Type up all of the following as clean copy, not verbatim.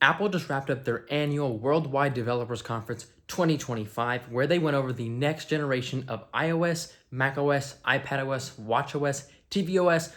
Apple just wrapped up their annual Worldwide Developers Conference 2025, where they went over the next generation of iOS, macOS, iPadOS, watchOS, tvOS,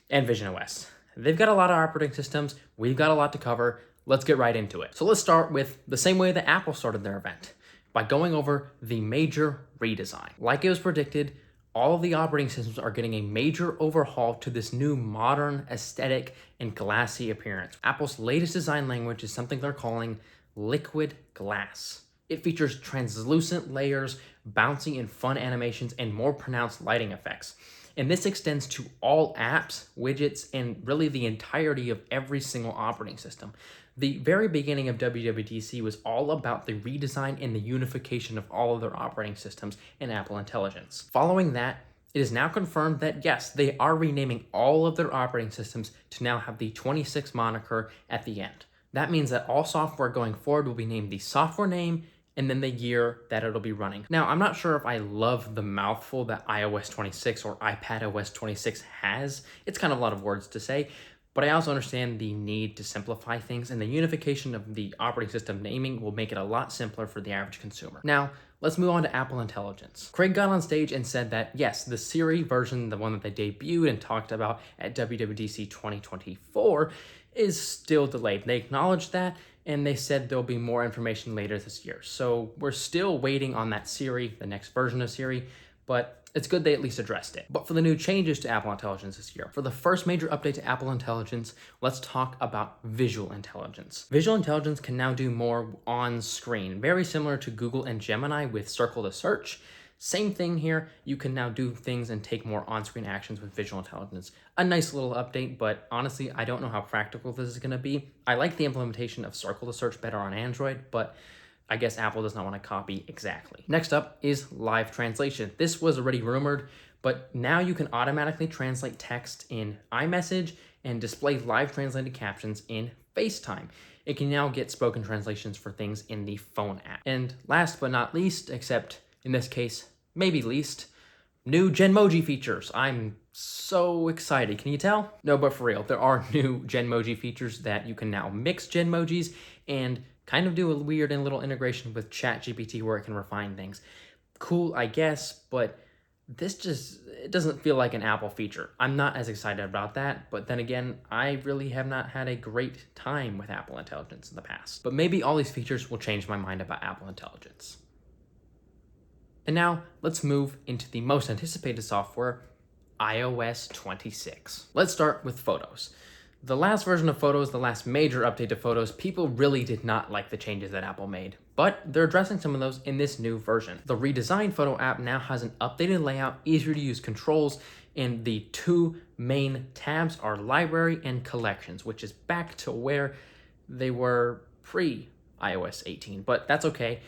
and visionOS. They've got a lot of operating systems. We've got a lot to cover. Let's get right into it. So let's start with the same way that Apple started their event, by going over the major redesign. Like it was predicted, all of the operating systems are getting a major overhaul to this new modern aesthetic and glassy appearance. Apple's latest design language is something they're calling liquid glass. It features translucent layers, bouncy and fun animations, and more pronounced lighting effects. And this extends to all apps, widgets, and really the entirety of every single operating system. The very beginning of WWDC was all about the redesign and the unification of all of their operating systems in Apple Intelligence. Following that, it is now confirmed that yes, they are renaming all of their operating systems to now have the 26 moniker at the end. That means that all software going forward will be named the software name and then the year that it'll be running. Now, I'm not sure if I love the mouthful that iOS 26 or iPadOS 26 has. It's kind of a lot of words to say, but I also understand the need to simplify things, and the unification of the operating system naming will make it a lot simpler for the average consumer. Now, let's move on to Apple Intelligence. Craig got on stage and said that yes, the Siri version, the one that they debuted and talked about at WWDC 2024, is still delayed. They acknowledged that, and they said there'll be more information later this year. So we're still waiting on that Siri, the next version of Siri, but it's good they at least addressed it. But for the new changes to Apple Intelligence this year, for the first major update to Apple Intelligence, let's talk about visual intelligence. Visual intelligence can now do more on screen, very similar to Google and Gemini with Circle to Search. Same thing here, you can now do things and take more on-screen actions with visual intelligence. A nice little update, but honestly, I don't know how practical this is gonna be. I like the implementation of Circle to Search better on Android, but I guess Apple does not want to copy exactly. Next up is live translation. This was already rumored, but now you can automatically translate text in iMessage and display live translated captions in FaceTime. It can now get spoken translations for things in the phone app. And last but not least, except in this case, maybe least, new Genmoji features. I'm so excited. Can you tell? No, but for real, there are new Genmoji features that you can now mix Genmojis and kind of do a weird and little integration with ChatGPT where it can refine things. Cool, I guess, but it doesn't feel like an Apple feature. I'm not as excited about that, but then again, I really have not had a great time with Apple Intelligence in the past. But maybe all these features will change my mind about Apple Intelligence. And now, let's move into the most anticipated software, iOS 26. Let's start with Photos. The last version of Photos, the last major update to Photos, people really did not like the changes that Apple made, but they're addressing some of those in this new version. The redesigned Photo app now has an updated layout, easier to use controls, and the two main tabs are Library and Collections, which is back to where they were pre-iOS 18, but that's okay.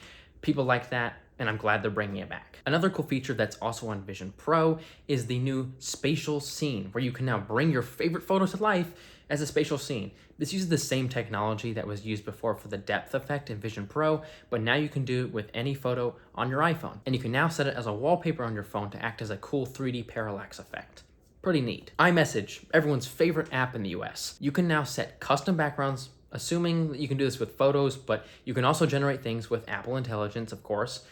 People like that, and I'm glad they're bringing it back. Another cool feature that's also on Vision Pro is the new spatial scene, where you can now bring your favorite photo to life as a spatial scene. This uses the same technology that was used before for the depth effect in Vision Pro, but now you can do it with any photo on your iPhone. And you can now set it as a wallpaper on your phone to act as a cool 3D parallax effect. Pretty neat. iMessage, everyone's favorite app in the US. You can now set custom backgrounds, assuming that you can do this with photos, but you can also generate things with Apple Intelligence, of course.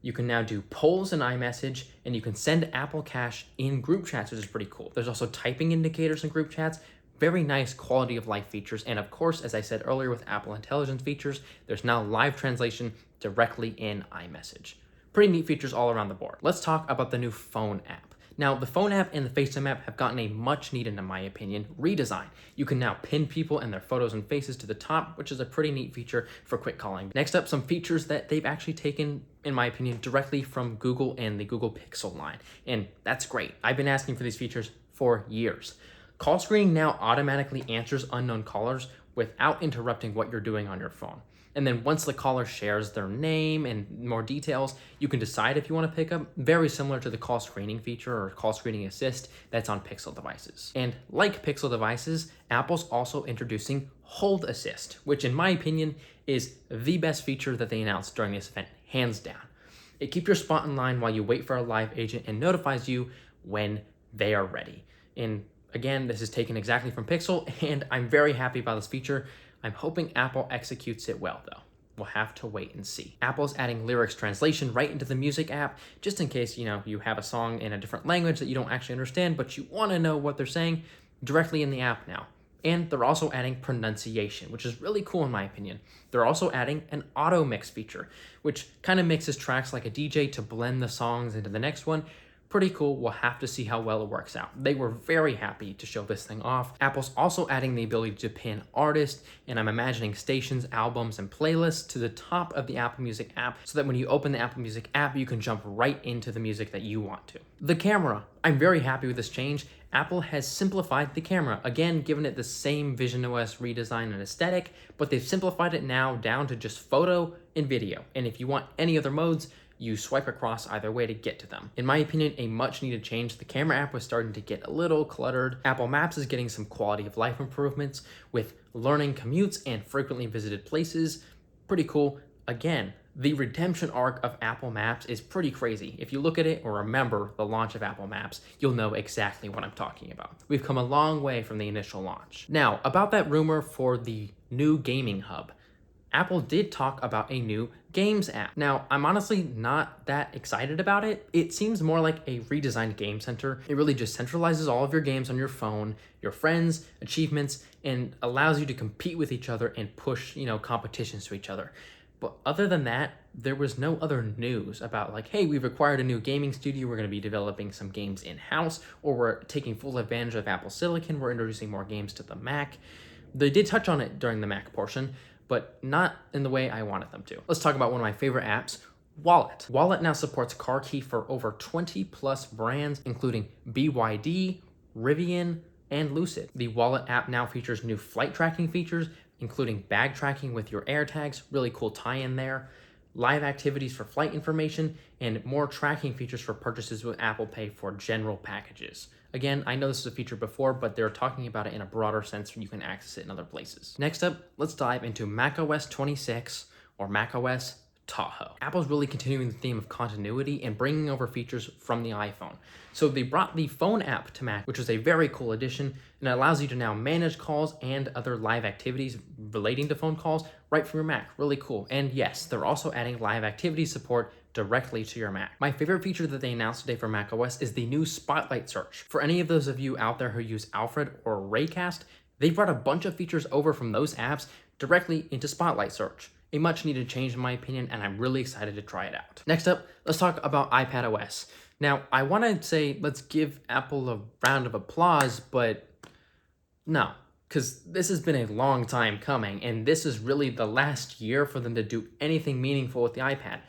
You can now do polls in iMessage, and you can send Apple Cash in group chats, which is pretty cool. There's also typing indicators in group chats, very nice quality of life features. And of course, as I said earlier with Apple Intelligence features, there's now live translation directly in iMessage. Pretty neat features all around the board. Let's talk about the new phone app. Now, the phone app and the FaceTime app have gotten a much needed, in my opinion, redesign. You can now pin people and their photos and faces to the top, which is a pretty neat feature for quick calling. Next up, some features that they've actually taken, in my opinion, directly from Google and the Google Pixel line. And that's great. I've been asking for these features for years. Call screening now automatically answers unknown callers without interrupting what you're doing on your phone. And then once the caller shares their name and more details, you can decide if you want to pick up, very similar to the call screening feature or call screening assist that's on Pixel devices. And like Pixel devices, Apple's also introducing Hold Assist, which in my opinion is the best feature that they announced during this event, hands down. It keeps your spot in line while you wait for a live agent and notifies you when they are ready. And again, this is taken exactly from Pixel, and I'm very happy about this feature. I'm hoping Apple executes it well though. We'll have to wait and see. Apple's adding lyrics translation right into the music app, just in case, you have a song in a different language that you don't actually understand, but you want to know what they're saying directly in the app now. And they're also adding pronunciation, which is really cool in my opinion. They're also adding an auto mix feature, which kind of mixes tracks like a DJ to blend the songs into the next one. Pretty cool. We'll have to see how well it works out. They were very happy to show this thing off. Apple's also adding the ability to pin artists, and I'm imagining stations, albums, and playlists to the top of the Apple Music app so that when you open the Apple Music app, you can jump right into the music that you want to. The camera. I'm very happy with this change. Apple has simplified the camera, again, giving it the same visionOS redesign and aesthetic, but they've simplified it now down to just photo and video. And if you want any other modes, you swipe across either way to get to them. In my opinion, a much needed change. The camera app was starting to get a little cluttered. Apple Maps is getting some quality of life improvements with learning commutes and frequently visited places. Pretty cool. Again, the redemption arc of Apple Maps is pretty crazy. If you look at it or remember the launch of Apple Maps, you'll know exactly what I'm talking about. We've come a long way from the initial launch. Now, about that rumor for the new gaming hub. Apple did talk about a new games app. Now, I'm honestly not that excited about it. It seems more like a redesigned game center. It really just centralizes all of your games on your phone, your friends, achievements, and allows you to compete with each other and push, competitions to each other. But other than that, there was no other news about like, hey, we've acquired a new gaming studio, we're going to be developing some games in-house, or we're taking full advantage of Apple Silicon, we're introducing more games to the Mac. They did touch on it during the Mac portion, but not in the way I wanted them to. Let's talk about one of my favorite apps, Wallet. Wallet now supports car key for over 20 plus brands, including BYD, Rivian, and Lucid. The Wallet app now features new flight tracking features, including bag tracking with your AirTags, really cool tie-in there, live activities for flight information, and more tracking features for purchases with Apple Pay for general packages. Again, I know this is a feature before, but they're talking about it in a broader sense where you can access it in other places. Next up, let's dive into macOS 26 or macOS Tahoe. Apple's really continuing the theme of continuity and bringing over features from the iPhone. So they brought the phone app to Mac, which is a very cool addition, and it allows you to now manage calls and other live activities relating to phone calls right from your Mac. Really cool. And yes, they're also adding live activity support directly to your Mac. My favorite feature that they announced today for macOS is the new Spotlight search. For any of those of you out there who use Alfred or Raycast, they brought a bunch of features over from those apps directly into Spotlight search. A much needed change in my opinion, and I'm really excited to try it out. Next up, let's talk about iPadOS. Now, I want to say let's give Apple a round of applause, but no, because this has been a long time coming, and this is really the last year for them to do anything meaningful with the iPad.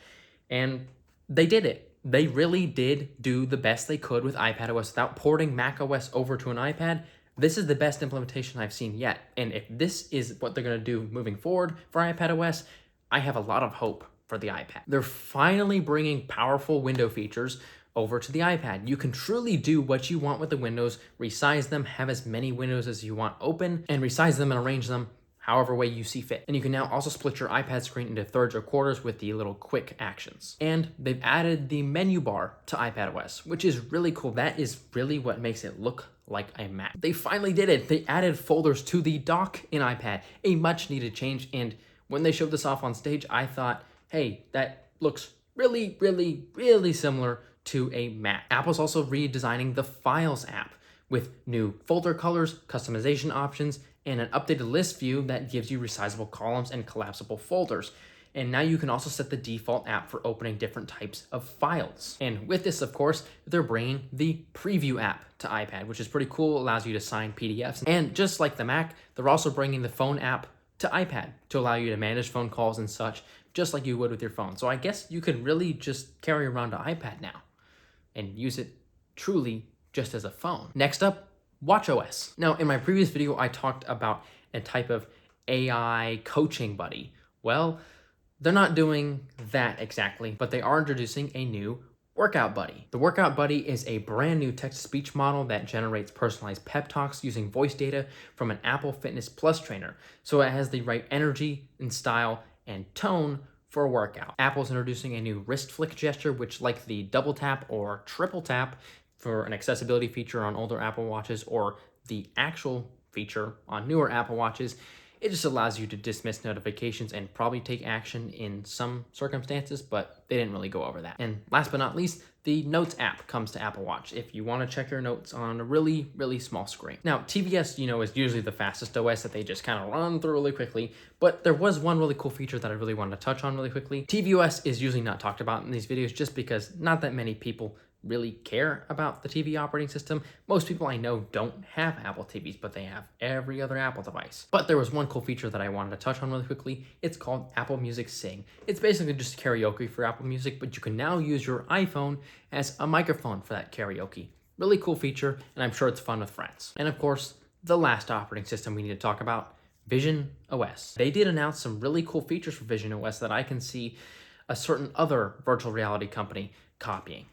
And they did it. They really did do the best they could with iPadOS without porting macOS over to an iPad. This is the best implementation I've seen yet. And if this is what they're going to do moving forward for iPadOS, I have a lot of hope for the iPad. They're finally bringing powerful window features over to the iPad. You can truly do what you want with the windows, resize them, have as many windows as you want open, and resize them and arrange them however way you see fit. And you can now also split your iPad screen into thirds or quarters with the little quick actions. And they've added the menu bar to iPadOS, which is really cool. That is really what makes it look like a Mac. They finally did it. They added folders to the dock in iPad, a much needed change. And when they showed this off on stage, I thought, hey, that looks really, really, really similar to a Mac. Apple's also redesigning the Files app with new folder colors, customization options, and an updated list view that gives you resizable columns and collapsible folders. And now you can also set the default app for opening different types of files. And with this, of course, they're bringing the Preview app to iPad, which is pretty cool, allows you to sign PDFs. And just like the Mac, they're also bringing the Phone app to iPad to allow you to manage phone calls and such, just like you would with your phone. So I guess you could really just carry around an iPad now and use it truly just as a phone. Next up, watchOS. Now, in my previous video, I talked about a type of AI coaching buddy. Well, they're not doing that exactly, but they are introducing a new Workout Buddy. The Workout Buddy is a brand new text-to-speech model that generates personalized pep talks using voice data from an Apple Fitness Plus trainer. So it has the right energy and style and tone for a workout. Apple's introducing a new wrist flick gesture, which like the double tap or triple tap for an accessibility feature on older Apple Watches or the actual feature on newer Apple Watches, It just allows you to dismiss notifications and probably take action in some circumstances, but they didn't really go over that. And last but not least, the Notes app comes to Apple Watch if you want to check your notes on a really, really small screen. Now, tvOS, is usually the fastest OS that they just kind of run through really quickly, but there was one really cool feature that I really wanted to touch on really quickly. tvOS is usually not talked about in these videos just because not that many people really care about the TV operating system. Most people I know don't have Apple TVs, but they have every other Apple device. But there was one cool feature that I wanted to touch on really quickly. It's called Apple Music Sing. It's basically just karaoke for Apple Music, but you can now use your iPhone as a microphone for that karaoke. Really cool feature, and I'm sure it's fun with friends. And of course, the last operating system we need to talk about, Vision OS. They did announce some really cool features for Vision OS that I can see a certain other virtual reality company copying.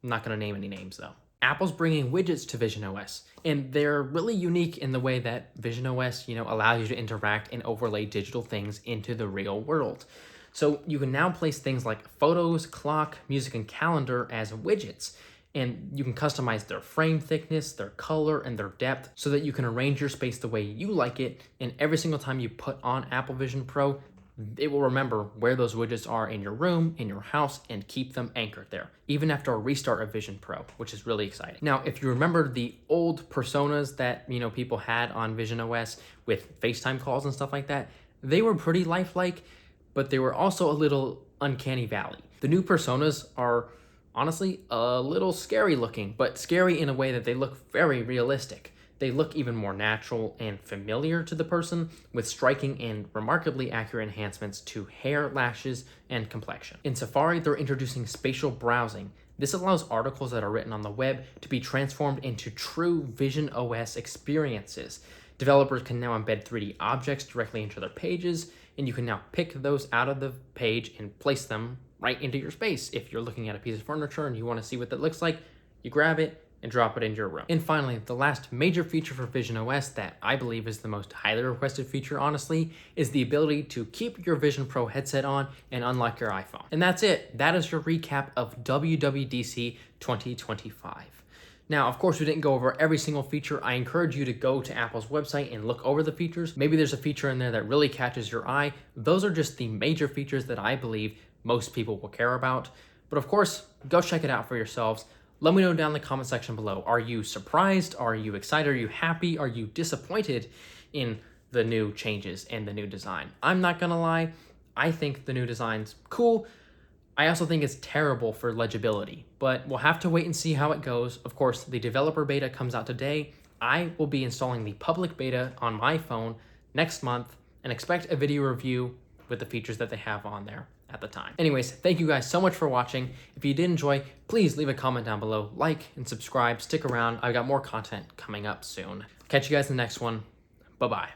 I'm not going to name any names though. Apple's bringing widgets to Vision OS, and they're really unique in the way that Vision OS, allows you to interact and overlay digital things into the real world. So you can now place things like photos, clock, music, and calendar as widgets, and you can customize their frame thickness, their color, and their depth so that you can arrange your space the way you like it, and every single time you put on Apple Vision Pro, it will remember where those widgets are in your room, in your house, and keep them anchored there, even after a restart of Vision Pro, which is really exciting. Now, if you remember the old personas that, people had on Vision OS with FaceTime calls and stuff like that, they were pretty lifelike, but they were also a little uncanny valley. The new personas are honestly a little scary looking, but scary in a way that they look very realistic. They look even more natural and familiar to the person, with striking and remarkably accurate enhancements to hair, lashes, and complexion. In Safari, they're introducing spatial browsing. This allows articles that are written on the web to be transformed into true Vision OS experiences. Developers can now embed 3D objects directly into their pages, and you can now pick those out of the page and place them right into your space. If you're looking at a piece of furniture and you want to see what that looks like, you grab it and drop it into your room. And finally, the last major feature for Vision OS that I believe is the most highly requested feature, honestly, is the ability to keep your Vision Pro headset on and unlock your iPhone. And that's it. That is your recap of WWDC 2025. Now, of course, we didn't go over every single feature. I encourage you to go to Apple's website and look over the features. Maybe there's a feature in there that really catches your eye. Those are just the major features that I believe most people will care about. But of course, go check it out for yourselves. Let me know down in the comment section below. Are you surprised? Are you excited? Are you happy? Are you disappointed in the new changes and the new design? I'm not gonna lie, I think the new design's cool. I also think it's terrible for legibility, but we'll have to wait and see how it goes. Of course, the developer beta comes out today. I will be installing the public beta on my phone next month and expect a video review with the features that they have on there at the time. Anyways, thank you guys so much for watching. If you did enjoy, please leave a comment down below, like and subscribe, stick around. I've got more content coming up soon. Catch you guys in the next one. Bye-bye.